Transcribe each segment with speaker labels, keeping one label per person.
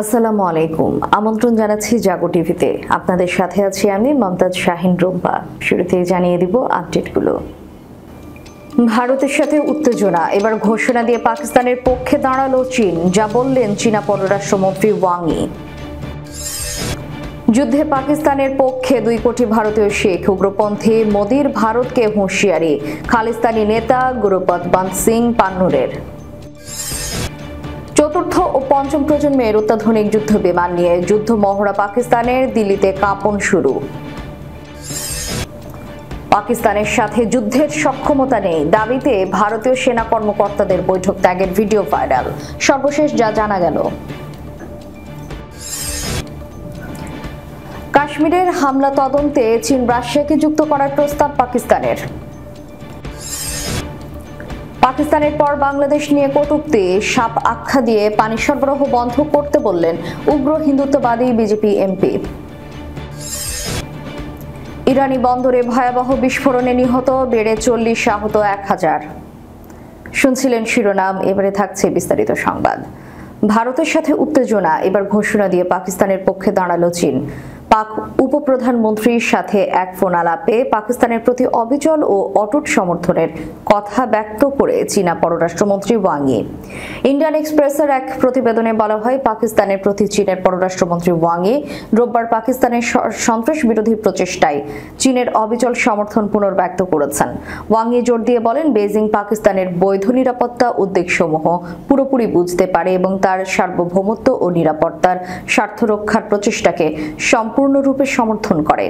Speaker 1: আসসালামু আলাইকুম। আমন্ত্রণ জানাচ্ছি জাগো টিভিতে। আপনাদের সাথে আছি আমি মমতাজ শাহিন রুম্পা। শুরুতেই জানিয়ে দিব আপডেটগুলো। ভারতের সাথে উত্তেজনা, এবার ঘোষণা দিয়ে পাকিস্তানের পক্ষে দাঁড়ালো চীন, যা বললেন চীনা পররাষ্ট্রমন্ত্রী ওয়াং ই। যুদ্ধে পাকিস্তানের পক্ষে 2 কোটি ভারতীয় শিখ, উগ্রপন্থী মোদির ভারতকে হুঁশিয়ারি, খালিস্তানি নেতা গুরুপত বন্ত সিং পান্নুরের। চতুর্থ ও পঞ্চম প্রজন্মের অত্যাধুনিক যুদ্ধ বিমান নিয়ে যুদ্ধ মহড়া পাকিস্তানের, দিল্লিতে কাঁপন শুরু। পাকিস্তানের সাথে যুদ্ধের সক্ষমতা নেই দাবিতে ভারতীয় সেনা কর্মকর্তাদের বৈঠক ত্যাগের ভিডিও ভাইরাল। সর্বশেষ যা জানা গেল। কাশ্মীরের হামলা তদন্তে চীন রাশিয়াকে যুক্ত করার প্রস্তাব পাকিস্তানের। পাকিস্তানের পর বাংলাদেশ নিয়ে কটূক্তি, সাপ আখ্যা দিয়ে পানি সরবরাহ বন্ধ করতে বললেন উগ্র হিন্দুত্ববাদী বিজেপি এমপি। ইরানি বন্দরে ভয়াবহ বিস্ফোরণে নিহত বেড়ে 40, আহত 1000। শুনছিলেন শিরোনাম, এবারে থাকছে বিস্তারিত সংবাদ। ভারতের সাথে উত্তেজনা, এবার ঘোষণা দিয়ে পাকিস্তানের পক্ষে দাঁড়ালো চীন। পাক উপপ্রধানমন্ত্রীর সাথে এক ফোন আলাপে পাকিস্তানের প্রতি অবিচল ও অটুট সমর্থনের কথা ব্যক্ত করে চীনা পররাষ্ট্রমন্ত্রী ওয়াং ই। ইন্ডিয়ান এক্সপ্রেসের এক প্রতিবেদনে বলা হয়, পাকিস্তানের প্রতি চীনের পররাষ্ট্রমন্ত্রী ওয়াং ই রোববার পাকিস্তানের সন্ত্রাস বিরোধী প্রচেষ্টায় চীনের অবিচল সমর্থন পুনর্ব্যক্ত করেছেন। ওয়াং ই জোর দিয়ে বলেন, বেইজিং পাকিস্তানের বৈধ নিরাপত্তা উদ্বেগসমূহ পুরোপুরি বুঝতে পারে এবং তার সার্বভৌমত্ব ও নিরাপত্তার স্বার্থ রক্ষার প্রচেষ্টাকে সম্পূর্ণরূপে সমর্থন করে।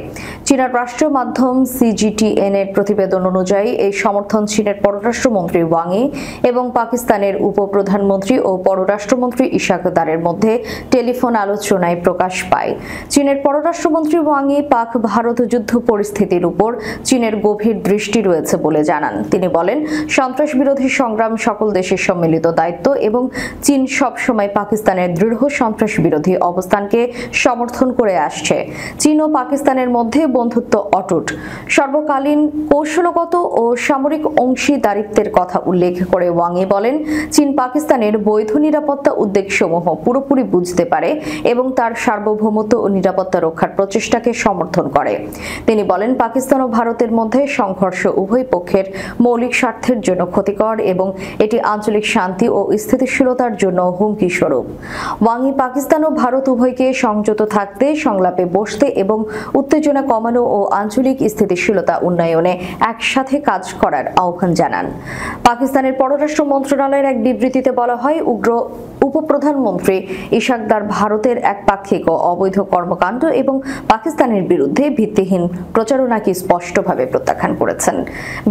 Speaker 1: চীনের রাষ্ট্রীয় মাধ্যম সিজিটিএন এর প্রতিবেদন অনুযায়ী এই সমর্থন চীনের পররাষ্ট্রমন্ত্রী ওয়াং ই এবং পাকিস্তানের উপপ্রধানমন্ত্রী ও পররাষ্ট্রমন্ত্রী ইশাক দারের মধ্যে টেলিফোন আলোচনায় প্রকাশ পায়। চীনের পররাষ্ট্রমন্ত্রী ওয়াং ই পাক ভারত যুদ্ধ পরিস্থিতির উপর চীনের গভীর দৃষ্টি রয়েছে বলে জানান। তিনি বলেন, সন্ত্রাস বিরোধী সংগ্রাম সকল দেশের সম্মিলিত দায়িত্ব এবং চীন সবসময় পাকিস্তানের দৃঢ় সন্ত্রাস বিরোধী অবস্থানকে সমর্থন করে আসছে। চীন ও পাকিস্তানের মধ্যে বন্ধুত্ব অটুট। সর্বকালীন কৌশলগত ও সামরিক অংশীদারিত্বের কথা উল্লেখ করে ওয়াং ই বলেন, চীন পাকিস্তানের বৈধ নিরাপত্তা উদ্বেগসমূহ পুরোপুরি বুঝতে পারে এবং তার সার্বভৌমত্ব ও নিরাপত্তা রক্ষার প্রচেষ্টাকে সমর্থন করে। তিনি বলেন, পাকিস্তান ও ভারতের মধ্যে সংঘর্ষ উভয় পক্ষের মৌলিক স্বার্থের জন্য ক্ষতিকর এবং এটি আঞ্চলিক শান্তি ও স্থিতিশীলতার জন্য হুমকি স্বরূপ। ওয়াং ই পাকিস্তান ও ভারত উভয়কে সংযত থাকতে, সংলাপে বসতে এবং উত্তেজনা কমানো ও আঞ্চলিক স্থিতিশীলতা উন্নয়নে একসাথে কাজ করার আহ্বান জানান। পাকিস্তানের পররাষ্ট্র মন্ত্রণালয়ের এক বিবৃতিতে বলা হয়, উগ্র উপপ্রধানমন্ত্রী ইশাক দার ভারতের একপাক্ষিক ও অবৈধ কর্মকাণ্ড এবং পাকিস্তানের বিরুদ্ধে ভিত্তিহীন প্রচারণাকে স্পষ্টভাবে প্রত্যাখ্যান করেছেন।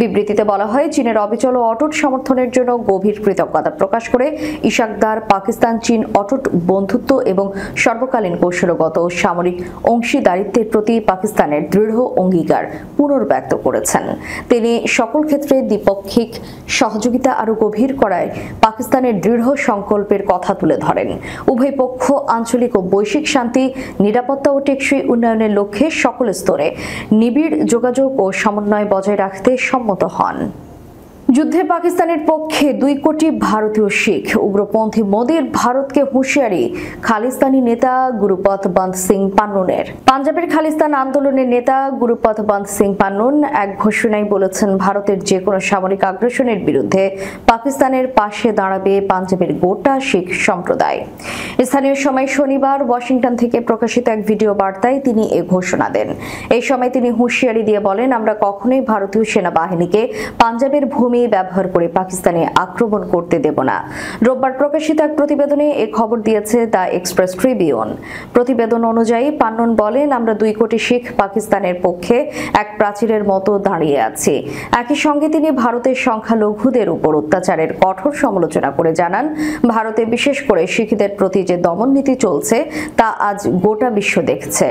Speaker 1: বিবৃতিতে বলা হয়, চীনের অবিচল ও অটুট সমর্থনের জন্য গভীর কৃতজ্ঞতা প্রকাশ করে ইশাক দার পাকিস্তান চীন অটুট বন্ধুত্ব এবং সর্বকালীন কৌশলগত ও সামরিক অংশীদারিত্বের প্রতি পাকিস্তানের দৃঢ় অঙ্গীকার পুনর্ব্যক্ত করেছেন। তিনি সকল ক্ষেত্রে দ্বিপক্ষিক সহযোগিতা আরও গভীর করায় পাকিস্তানের দৃঢ় সংকল্পের কথা তুলে ধরেন। উভয় পক্ষ আঞ্চলিক ও বৈশ্বিক শান্তি, নিরাপত্তা ও টেকসই উন্নয়নের লক্ষ্যে সকল স্তরে নিবিড় যোগাযোগ ও সমন্বয় বজায় রাখতে সম্মত হন। যুদ্ধে পাকিস্তানের পক্ষে 2 কোটি ভারতীয় শিখ, উগ্রপন্থী মোদির ভারতকে হুঁশিয়ারি, খালিস্তানি নেতা গুরুপত বন্ত সিং পান্নুনের। পাঞ্জাবের খালিস্তান আন্দোলনের নেতা গুরুপত বন্ত সিং পান্নুন এক ঘোষণায় বলেছেন, ভারতের যে কোনো সামরিক আগ্রাসনের বিরুদ্ধে পাকিস্তানের পাশে দাঁড়াবে পাঞ্জাবের গোটা শিখ সম্প্রদায়। স্থানীয় সময় শনিবার ওয়াশিংটন থেকে প্রকাশিত এক ভিডিও বার্তায় তিনি এ ঘোষণা দেন। এই সময় তিনি হুঁশিয়ারি দিয়ে বলেন, আমরা কখনোই ভারতীয় সেনাবাহিনীকে পাঞ্জাবের ভূমি ব্যবহার করে পাকিস্তানে আক্রমণ করতে দেব না। রোববার প্রকাশিত এক প্রতিবেদনে এ খবর দিয়েছে দ্য এক্সপ্রেস ট্রিবিউন। প্রতিবেদন অনুযায়ী পান্নুন বলেন, আমরা 2 কোটি শিখ পাকিস্তানের পক্ষে এক প্রাচীরের মতো দাঁড়িয়ে আছি। একই সঙ্গে তিনি ভারতের সংখ্যালঘুদের উপর অত্যাচারের কঠোর সমালোচনা করে জানান, ভারতে বিশেষ করে শিখদের প্রতি যে দমন নীতি চলছে তা আজ গোটা বিশ্ব দেখছে।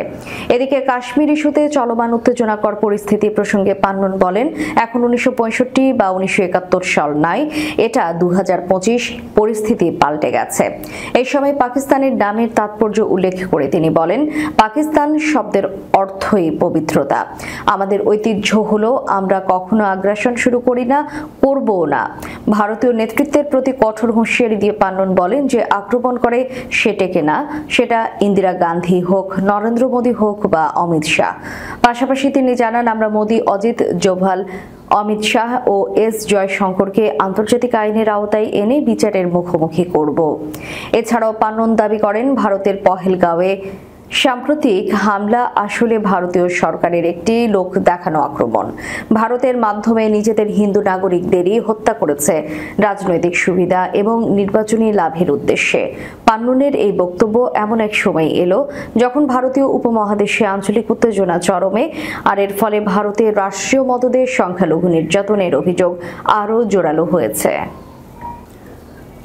Speaker 1: এদিকে কাশ্মীর ইস্যুতে চলমান উত্তেজনাকর পরিস্থিতি প্রসঙ্গে পান্নুন বলেন, এখন 1965 বা 1971 সাল নয়, এটা 2025 পরিস্থিতি পাল্টে গেছে। এই সময় পাকিস্তানের নামের তাৎপর্য উল্লেখ করে তিনি বলেন, পাকিস্তান শব্দের অর্থই পবিত্রতা। আমাদের ঐতিহ্য হলো আমরা কখনো আগ্রাসন শুরু করি না, করবও না। ভারতীয় নেতৃত্বের প্রতি কঠোর হুঁশিয়ারি দিয়ে পান্নন বলেন যে আক্রমণ করে সে টেকে না, সেটা ইন্দিরা গান্ধী হোক, নরেন্দ্র মোদী হোক বা অমিত শাহ। পাশাপাশি তিনি জানান, আমরা মোদী, অজিত ডোভাল, অমিত শাহ ও এস জয়শঙ্করকে আন্তর্জাতিক আইনের আওতায় এনে বিচারের মুখোমুখি করব। এছাড়াও পান্নন দাবি করেন, ভারতের পহেলগাঁওয়ে সাম্প্রতিক হামলা আসলে ভারতীয় সরকারের একটি লোক দেখানো আক্রমণ। ভারতের মাধ্যমে নিজেদের হিন্দু নাগরিকদেরই হত্যা করেছে রাজনৈতিক সুবিধা এবং নির্বাচনী লাভের উদ্দেশ্যে। পান্ননের এই বক্তব্য এমন এক সময় এলো যখন ভারতীয় উপমহাদেশে আঞ্চলিক উত্তেজনা চরমে, আর এর ফলে ভারতের রাষ্ট্রীয় মদদে সংখ্যালঘু নির্যাতনের অভিযোগ আরও জোরালো হয়েছে।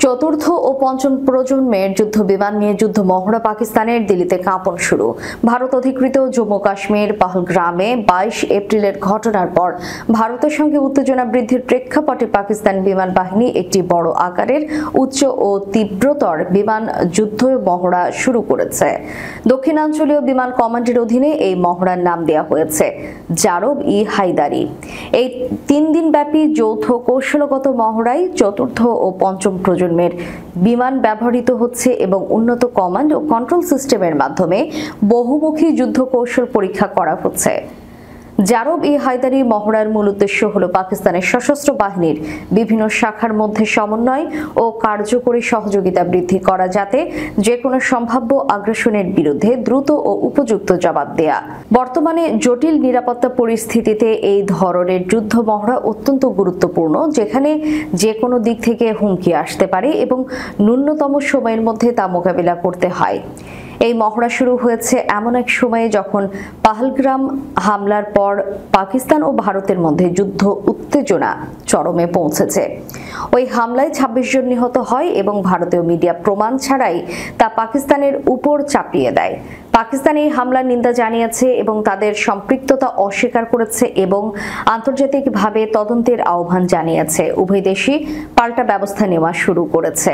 Speaker 1: চতুর্থ ও পঞ্চম প্রজন্মের যুদ্ধ বিমান নিয়ে যুদ্ধ মহড়া পাকিস্তানের দিল্লিতে কাঁপন শুরু। ভারত অধিকৃত জম্মু কাশ্মীর পহলগ্রামে 22 এপ্রিলের ঘটনার পর ভারতের সঙ্গে উত্তেজনা বৃদ্ধির প্রেক্ষাপটে পাকিস্তান বিমান বাহিনী একটি বড় আকারের, উচ্চ ও তীব্রতর বিমান যুদ্ধ মহড়া শুরু করেছে। দক্ষিণাঞ্চলীয় বিমান কমান্ডের অধীনে এই মহড়ার নাম দেওয়া হয়েছে জারব-ই-হায়দারি। এই 3 দিন ব্যাপী যৌথ কৌশলগত মহড়ায় চতুর্থ ও পঞ্চম প্রজন্মের বিমান ব্যবহৃত হচ্ছে এবং উন্নত কমান্ড ও কন্ট্রোল সিস্টেমের মাধ্যমে বহুমুখী যুদ্ধ কৌশল পরীক্ষা করা হচ্ছে। জারব-ই-হায়দারি মহড়ার মূল উদ্দেশ্য হল পাকিস্তানের সশস্ত্র বাহিনীর বিভিন্ন শাখার মধ্যে সমন্বয় ও কার্যকরী সহযোগিতা বৃদ্ধি করা, যাতে যে কোনো সম্ভাব্য আগ্রাসনের বিরুদ্ধে দ্রুত ও উপযুক্ত জবাব দেয়া। বর্তমানে জটিল নিরাপত্তা পরিস্থিতিতে এই ধরনের যুদ্ধ মহড়া অত্যন্ত গুরুত্বপূর্ণ, যেখানে যে কোনো দিক থেকে হুমকি আসতে পারে এবং ন্যূনতম সময়ের মধ্যে তা মোকাবিলা করতে হয়। এই মহড়া শুরু হয়েছে এমন এক সময়ে যখন পহলগ্রাম হামলার পর পাকিস্তান ও ভারতের মধ্যে যুদ্ধ উত্তেজনা চরমে পৌঁছেছে। ওই হামলায় 26 জন নিহত হয় এবং ভারতীয় মিডিয়া প্রমাণ ছাড়াই তা পাকিস্তানের উপর চাপিয়ে দেয়। পাকিস্তান এই হামলার নিন্দা জানিয়েছে এবং তাদের সম্পৃক্ততা অস্বীকার করেছে এবং আন্তর্জাতিকভাবে তদন্তের আহ্বান জানিয়েছে। উভয় দেশই পাল্টা ব্যবস্থা নেওয়া শুরু করেছে।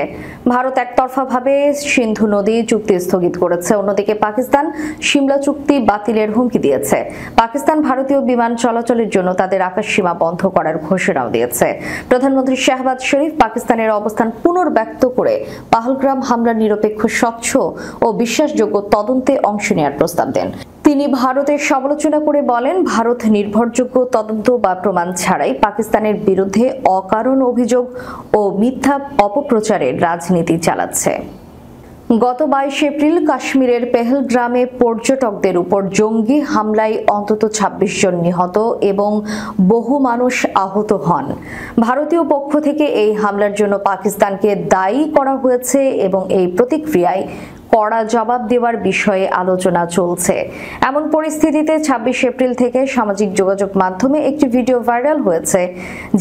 Speaker 1: ভারত একতরফাভাবে সিন্ধু নদী চুক্তি স্থগিত করেছে, অন্যদিকে পাকিস্তান সিমলা চুক্তি বাতিলের হুমকি দিয়েছে। পাকিস্তান ভারতীয় বিমান চলাচলের জন্য তাদের আকাশসীমা বন্ধ করার ঘোষণাও দিয়েছে। প্রধানমন্ত্রী শাহবাজ শরীফ পাকিস্তানের অবস্থান পুনর্ব্যক্ত করে পহলগ্রাম হামলার নিরপেক্ষ, স্বচ্ছ ও বিশ্বাসযোগ্য তদন্তে অংশ নেওয়ার প্রস্তাব দেন। তিনি ভারতের সমালোচনা করে বলেন, ভারত নির্ভরযোগ্য তদন্ত বা প্রমাণ ছাড়াই পাকিস্তানের বিরুদ্ধে অকারণ অভিযোগ ও মিথ্যা অপপ্রচারের রাজনীতি চালাচ্ছে। গত 22 এপ্রিল কাশ্মীরের পেহেলগ্রামে পর্যটকদের উপর জঙ্গি হামলায় অন্তত 26 জন নিহত এবং বহু মানুষ আহত হন। ভারতীয় পক্ষ থেকে এই হামলার জন্য পাকিস্তানকে দায়ী করা হয়েছে এবং এই প্রতিক্রিয়ায় কড়া জবাব দেওয়ার বিষয়ে আলোচনা চলছে। এমন পরিস্থিতিতে 26 এপ্রিল থেকে সামাজিক যোগাযোগ মাধ্যমে একটি ভিডিও ভাইরাল হয়েছে,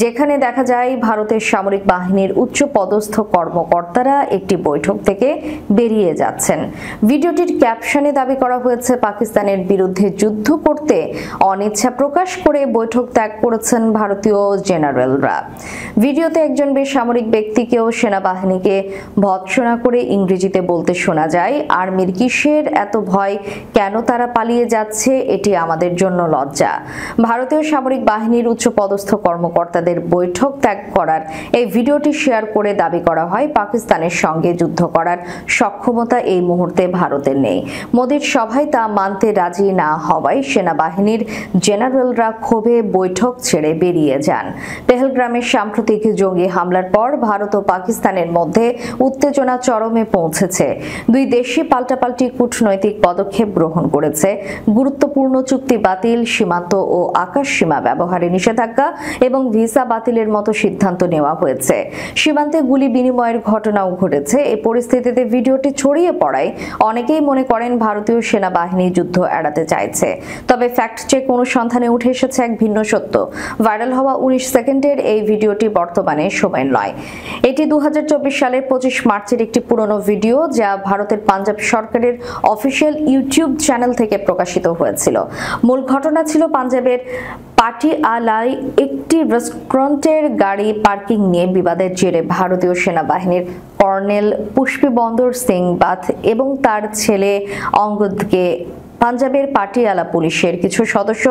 Speaker 1: যেখানে দেখা যায় ভারতের সামরিক বাহিনীর উচ্চ পদস্থ কর্মকর্তারা একটি বৈঠক থেকে বেরিয়ে যাচ্ছেন। ভিডিওটির ক্যাপশনে দাবি করা হয়েছে, পাকিস্তানের বিরুদ্ধে যুদ্ধ করতে অনিচ্ছা প্রকাশ করে বৈঠক ত্যাগ করেছেন ভারতীয় জেনারেলরা। ভিডিওতে একজন বেসামরিক ব্যক্তিকেও সেনাবাহিনীকে ভৎসনা করে ইংরেজিতে বলতে শোনা যায়, আর্মির কিসের এত ভয়, কেন তারা পালিয়ে যাচ্ছে, এটি আমাদের জন্য লজ্জা। ভারতীয় সামরিক বাহিনীর উচ্চ পদস্থ কর্মকর্তাদের বৈঠক ত্যাগ করার এই ভিডিওটি শেয়ার করে দাবি করা হয়, পাকিস্তানের সঙ্গে যুদ্ধ করার সক্ষমতা এই মুহূর্তে ভারতের নেই। মোদির সভায় তা মানতে রাজি না হওয়ায় সেনাবাহিনীর জেনারেলরা ক্ষোভে বৈঠক ছেড়ে বেরিয়ে যান। পেহেলগ্রামের সাম্প্রতিক জঙ্গি হামলার পর ভারত ও পাকিস্তানের মধ্যে উত্তেজনা চরমে পৌঁছেছে। দুই দেশই পাল্টাপাল্টি কূটনৈতিক পদক্ষেপ গ্রহণ করেছে। গুরুত্বপূর্ণ চুক্তি বাতিল, সীমান্ত ও আকাশ সীমা ব্যবহারে নিষেধাজ্ঞা এবং ভিসা বাতিলের মতো সিদ্ধান্ত নেওয়া হয়েছে। সীমান্তে গুলি বিনিময়ের ঘটনাও ঘটেছে। এই পরিস্থিতিতে ভিডিওটি ছড়িয়ে পড়ায় অনেকেই মনে করেন ভারতীয় সেনাবাহিনী যুদ্ধ এড়াতে চাইছে। তবে ফ্যাক্ট চেক অনুসন্ধানে উঠে এসেছে এক ভিন্ন সত্য। ভাইরাল হওয়া 19 সেকেন্ডের এই ভিডিওটি বর্তমানে সময়ের নয়। এটি 2024 সালের 25 মার্চের একটি পুরনো ভিডিও, যা ভারতের পাঞ্জাব সরকারের অফিসিয়াল ইউটিউব চ্যানেল থেকে প্রকাশিত হয়েছিল। মূল ঘটনা ছিল পাঞ্জাবের পাটিয়ালায় একটি রেস্টুরেন্টের গাড়ি পার্কিং নিয়ে বিবাদের জেরে ভারতীয় সেনাবাহিনীর কর্নেল পুষ্পিবন্দর সিং বাথ এবং তার ছেলে অঙ্গদকে পাঞ্জাবের পাটিয়ালা পুলিশের কিছু সদস্য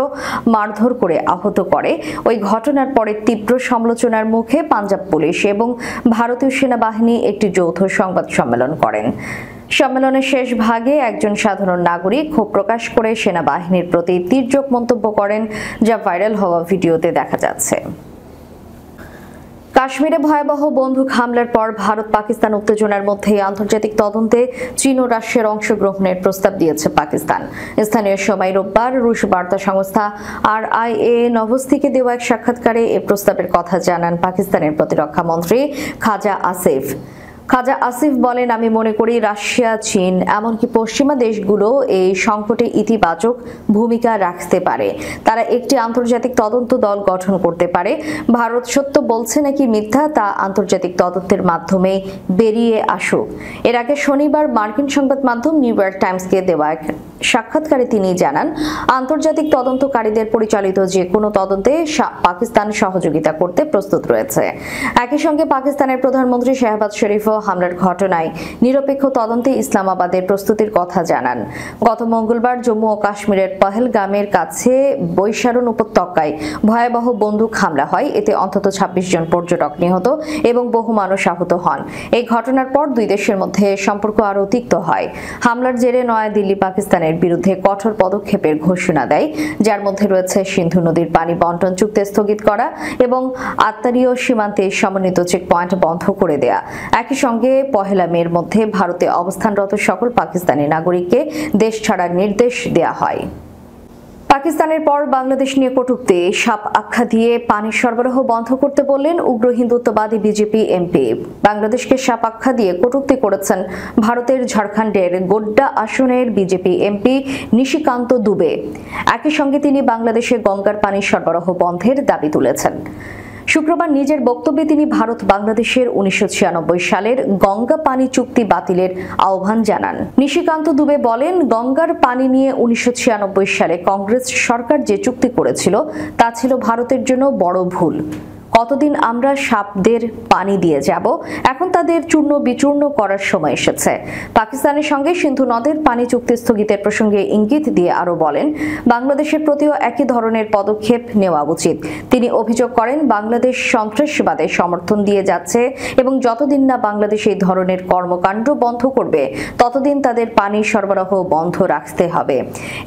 Speaker 1: মারধর করে আহত করে। ওই ঘটনার পরে তীব্র সমালোচনার মুখে পাঞ্জাব পুলিশ এবং ভারতীয় সেনাবাহিনী একটি যৌথ সংবাদ সম্মেলন করেন। সম্মেলনের শেষ ভাগে একজন সাধারণ নাগরিক ক্ষোভ প্রকাশ করে সেনাবাহিনীর প্রতি তীর্যক মন্তব্য করেন, যা ভাইরাল হওয়া ভিডিওতে দেখা যাচ্ছে। কাশ্মীরে ভয়াবহ বন্দুক হামলার পর ভারত পাকিস্তান উত্তেজনার মধ্যে আন্তর্জাতিক তদন্তে চীন ও রাশিয়ার অংশগ্রহণের প্রস্তাব দিয়েছে পাকিস্তান। স্থানীয় সময় রোববার রুশ বার্তা সংস্থা RIA নভস্তিকে দেওয়া এক সাক্ষাৎকারে এ প্রস্তাবের কথা জানান পাকিস্তানের প্রতিরক্ষা মন্ত্রী খাজা আসিফ বলেন, আমি মনে করি রাশিয়া, চীন এমনকি পশ্চিমা দেশগুলো এই সংকটে ইতিবাচক ভূমিকা রাখতে পারে। তারা একটি আন্তর্জাতিক তদন্ত দল গঠন করতে পারে। ভারত সত্য বলছে নাকি মিথ্যা তা আন্তর্জাতিক তদন্তের মাধ্যমে বেরিয়ে আসুক। এর আগে শনিবার মার্কিন সংবাদ মাধ্যম নিউ ইয়র্ক টাইমসকে দেওয়া এক সাক্ষাৎকারে তিনি জানান, আন্তর্জাতিক তদন্তকারীদের পরিচালিত যে কোনো তদন্তে পাকিস্তান সহযোগিতা করতে প্রস্তুত রয়েছে। একই সঙ্গে পাকিস্তানের প্রধানমন্ত্রী শাহবাজ শরীফও হামলার ঘটনায় নিরপেক্ষ তদন্তে ইসলামাবাদের প্রস্তুতির কথা জানান। গত মঙ্গলবার জম্মু ও কাশ্মীরের পহেলগামের কাছে বৈশারণ উপত্যকায় ভয়াবহ বন্দুক হামলা হয়। এতে অন্তত 26 জন পর্যটক নিহত এবং বহু মানুষ আহত হন। এই ঘটনার পর দুই দেশের মধ্যে সম্পর্ক আরও তিক্ত হয়। হামলার জেরে নয়াদিল্লি পাকিস্তানের বিরুদ্ধে কঠোর পদক্ষেপের ঘোষণা দেয়, যার মধ্যে রয়েছে সিন্ধু নদীর পানি বন্টন চুক্তি স্থগিত করা এবং আত্মারীয় সীমান্তে সমন্বিত চেকপয়েন্ট বন্ধ করে দেয়া। একই সঙ্গে 1 মের মধ্যে ভারতে অবস্থানরত সকল পাকিস্তানি নাগরিককে দেশ ছাড়ার নির্দেশ দেয়া হয়। পাকিস্তানের পর বাংলাদেশ নিয়ে কটূক্তি, সাপ আখ্যা দিয়ে পানি সরবরাহ বন্ধ করতে বললেন উগ্র হিন্দুত্ববাদী বিজেপি এমপি। বাংলাদেশকে সাপ আখ্যা দিয়ে কটূক্তি করেছেন ভারতের ঝাড়খণ্ডের গোড্ডা আসনের বিজেপি এমপি নিশিকান্ত দুবে। একই সঙ্গে তিনি বাংলাদেশে গঙ্গার পানি সরবরাহ বন্ধের দাবি তুলেছেন। শুক্রবার নিজের বক্তব্যে তিনি ভারত বাংলাদেশের 1996 সালের গঙ্গা পানি চুক্তি বাতিলের আহ্বান জানান। নিশিকান্ত দুবে বলেন, গঙ্গার পানি নিয়ে 1996 সালে কংগ্রেস সরকার যে চুক্তি করেছিল তা ছিল ভারতের জন্য বড় ভুল। কতদিন আমরা সাপদের পানি দিয়ে যাব, এখন তাদের চূর্ণ বিচূর্ণ করার সময় এসেছে। পাকিস্তানের সঙ্গে সিন্ধু নদের পানি চুক্তি স্থগিতের প্রসঙ্গে ইঙ্গিত দিয়ে আরো বলেন, বাংলাদেশের প্রতিও একই ধরনের পদক্ষেপ নেওয়া উচিত। তিনি অভিযোগ করেন, বাংলাদেশ সন্ত্রাসবাদের সমর্থন দিয়ে যাচ্ছে এবং যতদিন না বাংলাদেশ এই ধরনের কর্মকাণ্ড বন্ধ করবে ততদিন তাদের পানি সরবরাহ বন্ধ রাখতে হবে।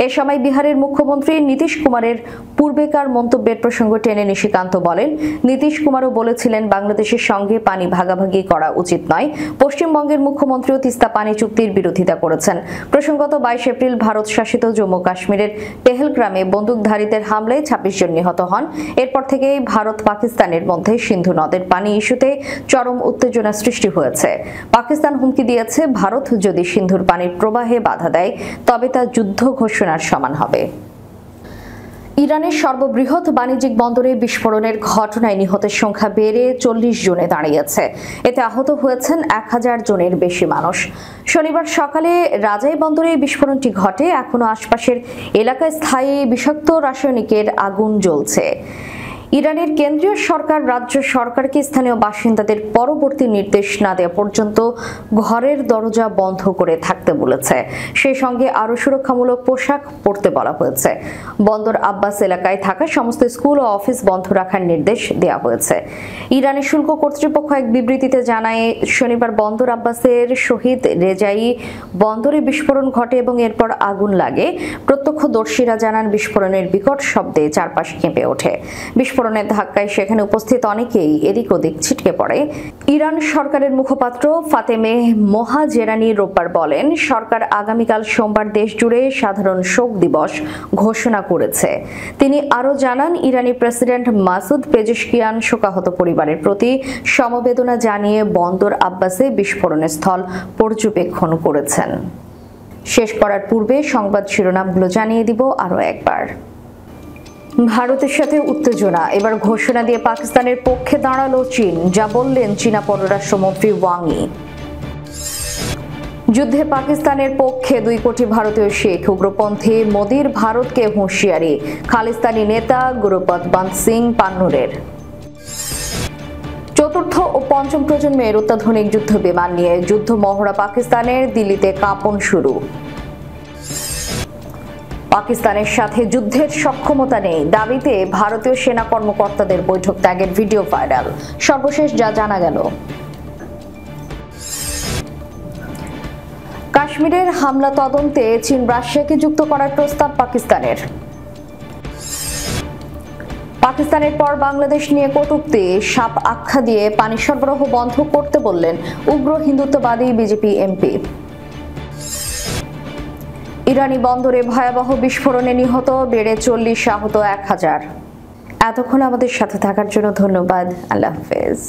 Speaker 1: এ সময় বিহারের মুখ্যমন্ত্রী নীতিশ কুমারের পূর্বেকার মন্তব্যের প্রসঙ্গ টেনে নিশিকান্ত বলেন, নীতিশ কুমারও বলেছিলেন বাংলাদেশের সঙ্গে পানি ভাগাভাগি করা উচিত নয়। পশ্চিমবঙ্গের মুখ্যমন্ত্রীও তিস্তা পানি চুক্তির বিরোধিতা করেছেন। প্রসঙ্গত 22 এপ্রিল ভারত শাসিত জম্মু কাশ্মীরের পেহেলগ্রামে বন্দুকধারীদের হামলায় 26 জন নিহত হন। এরপর থেকেই ভারত পাকিস্তানের মধ্যে সিন্ধু নদের পানি ইস্যুতে চরম উত্তেজনা সৃষ্টি হয়েছে। পাকিস্তান হুমকি দিয়েছে, ভারত যদি সিন্ধুর পানির প্রবাহে বাধা দেয় তবে তা যুদ্ধ ঘোষণার সমান হবে। ইরানের সর্ববৃহৎ বাণিজ্যিক বন্দরে বিস্ফোরণের ঘটনায় নিহতের সংখ্যা বেড়ে 40 জনে দাঁড়িয়েছে। এতে আহত হয়েছেন 1000 জনের বেশি মানুষ। শনিবার সকালে রাজাই বন্দরে বিস্ফোরণটি ঘটে। এখনো আশপাশের এলাকায় স্থায়ী বিষাক্ত রাসায়নিকের আগুন জ্বলছে। ইরানের কেন্দ্রীয় সরকার রাজ্য সরকারকে স্থানীয় বাসিন্দাদের পরবর্তী নির্দেশ না দেওয়া পর্যন্ত ঘরের দরজা বন্ধ করে থাকতে বলেছে। সেই সঙ্গে আরও সুরক্ষামূলক পোশাক পরতে বলা হয়েছে। বন্দর আব্বাস এলাকায় থাকা সমস্ত স্কুল ও অফিস বন্ধ রাখার নির্দেশ দেওয়া হয়েছে। ইরানের শুল্ক কর্তৃপক্ষ এক বিবৃতিতে জানায়, শনিবার বন্দর আব্বাসের শহীদ রেজাই বন্দরে বিস্ফোরণ ঘটে এবং এরপর আগুন লাগে। প্রত্যক্ষদর্শীরা জানান, বিস্ফোরণের বিকট শব্দে চারপাশ কেঁপে ওঠে। বিস্ফোরণের ধাক্কায় সেখানে উপস্থিত অনেকেই এদিক ওদিক ছিটকে পড়ে। ইরান সরকারের মুখপাত্র ফাতেমেহ মোহাজেরানি রোববার বলেন, সরকার আগামীকাল সোমবার দেশ জুড়ে সাধারণ শোক দিবস ঘোষণা করেছে। তিনি আরও জানান, ইরানি প্রেসিডেন্ট মাসুদ পেজেশকিয়ান শোকাহত পরিবারের প্রতি সমবেদনা জানিয়ে বন্দর আব্বাসে বিস্ফোরণের স্থল পর্যবেক্ষণ করেছেন। শেষ করার পূর্বে সংবাদ শিরোনামগুলো জানিয়ে দিব আরও একবার। ভারতের সাথে উত্তেজনা, এবার ঘোষণা দিয়ে পাকিস্তানের পক্ষে দাঁড়ালো চীন, যা বললেন চীনা পররাষ্ট্রমন্ত্রী ওয়াং ই। যুদ্ধে পাকিস্তানের পক্ষে 2 কোটি ভারতীয় শিখ। উগ্রপন্থী মোদির ভারতকে হুঁশিয়ারি। খালিস্তানি নেতা গুরুপদ বন্ত সিং পান্নুরের। চতুর্থ ও পঞ্চম প্রজন্মের অত্যাধুনিক যুদ্ধ বিমান নিয়ে যুদ্ধ মহড়া পাকিস্তানের। দিল্লিতে কাঁপন শুরু। পাকিস্তানের সাথে যুদ্ধের সক্ষমতা নেই দাবিতে ভারতীয় সেনা কর্মকর্তাদের বৈঠক ত্যাগের ভিডিও ভাইরাল। সর্বশেষ যা জানা গেল। কাশ্মীরের হামলা তদন্তে চীন রাশিয়াকে যুক্ত করার প্রস্তাব পাকিস্তানের। পাকিস্তানের পর বাংলাদেশ নিয়ে কটূক্তি। সাপ আখ্যা দিয়ে পানি সরবরাহ বন্ধ করতে বললেন উগ্র হিন্দুত্ববাদী বিজেপি এমপি। ইরানি বন্দরে ভয়াবহ বিস্ফোরণে নিহত বেড়ে 40, আহত 1000। এতক্ষণ আমাদের সাথে থাকার জন্য ধন্যবাদ। আল্লাহ হাফেজ।